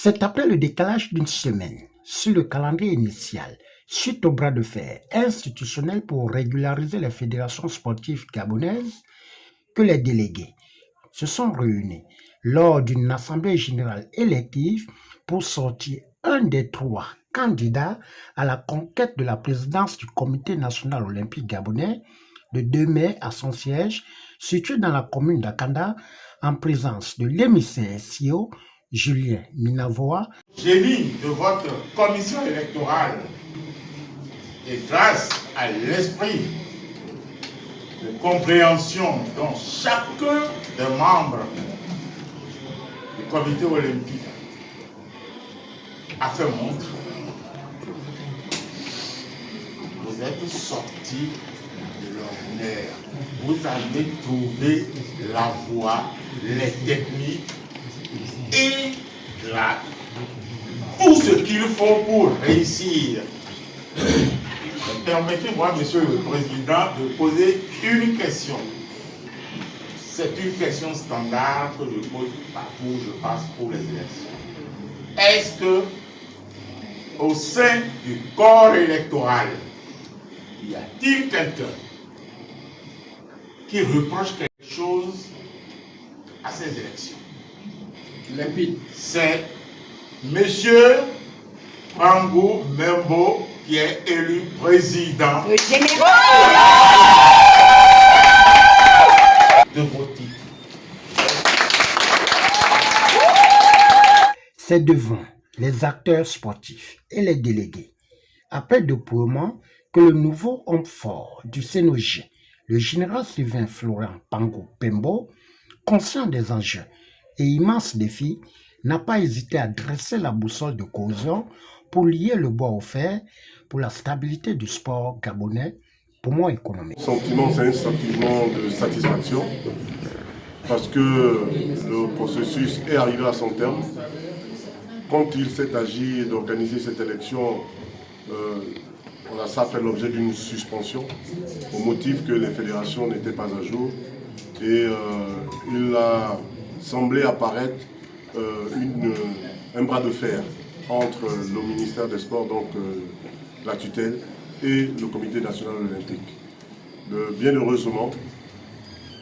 C'est après le décalage d'une semaine sur le calendrier initial, suite au bras de fer institutionnel pour régulariser les fédérations sportives gabonaises, que les délégués se sont réunis lors d'une assemblée générale élective pour sortir un des trois candidats à la conquête de la présidence du Comité national olympique gabonais de 2 mai à son siège, situé dans la commune d'Akanda, en présence de l'émissaire CEO Julien Minavoa. Génie de votre commission électorale et grâce à l'esprit de compréhension dont chacun des membres du comité olympique a fait montre, vous êtes sortis de l'ordinaire. Vous avez trouvé la voie, les techniques et tout ce qu'il faut pour réussir. Permettez-moi, Monsieur le Président, de poser une question. C'est une question standard que je pose partout où je passe pour les élections. Est-ce que, au sein du corps électoral, y a-t-il quelqu'un qui reproche quelque chose à ces élections? Limpide. C'est Monsieur Pangou Membo qui est élu président de vos titres. C'est devant les acteurs sportifs et les délégués, après dépouillement, que le nouveau homme fort du CNOG, le général Sylvain Florent Pangou Pembo, conscient des enjeux et immenses défis, n'a pas hésité à dresser la boussole de cohésion pour lier le bois au fer pour la stabilité du sport gabonais, poumon économique. Le sentiment, c'est un sentiment de satisfaction parce que le processus est arrivé à son terme. Quand il s'est agi d'organiser cette élection, ça a fait l'objet d'une suspension au motif que les fédérations n'étaient pas à jour et il a semblé apparaître un bras de fer entre le ministère des Sports, donc la tutelle, et le Comité national olympique. Bien heureusement,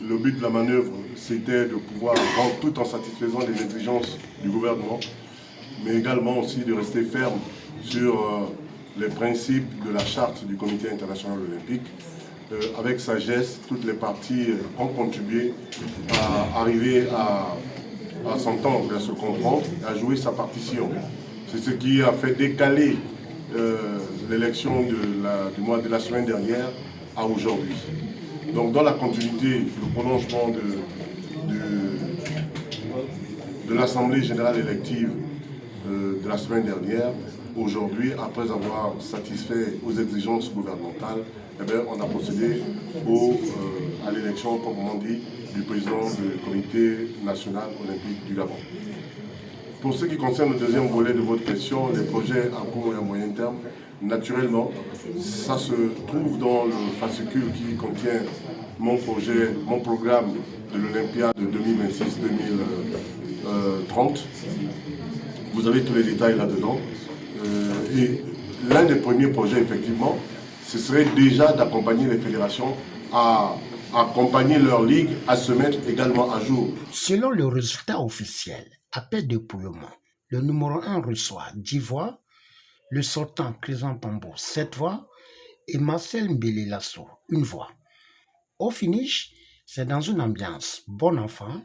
le but de la manœuvre, c'était de pouvoir rendre tout en satisfaisant les exigences du gouvernement, mais également aussi de rester ferme sur les principes de la charte du Comité international olympique. Avec sagesse, toutes les parties ont contribué à arriver à s'entendre, à se comprendre, à jouer sa partition. C'est ce qui a fait décaler l'élection de la semaine dernière à aujourd'hui. Donc dans la continuité, le prolongement de l'Assemblée générale élective de la semaine dernière, aujourd'hui, après avoir satisfait aux exigences gouvernementales, on a procédé à l'élection, proprement dit, du président du Comité national olympique du Gabon. Pour ce qui concerne le deuxième volet de votre question, les projets à court et à moyen terme, naturellement, ça se trouve dans le fascicule qui contient mon programme de l'Olympiade de 2026-2030. Vous avez tous les détails là-dedans. Et l'un des premiers projets, effectivement, ce serait déjà d'accompagner les fédérations à accompagner leur ligue à se mettre également à jour. Selon le résultat officiel, après dépouillement, le numéro 1 reçoit 10 voix, le sortant Chrysan Pambo 7 voix et Marcel Mbele Lasso 1 voix. Au finish, c'est dans une ambiance bon enfant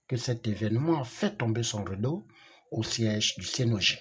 que cet événement a fait tomber son rideau au siège du CNOG.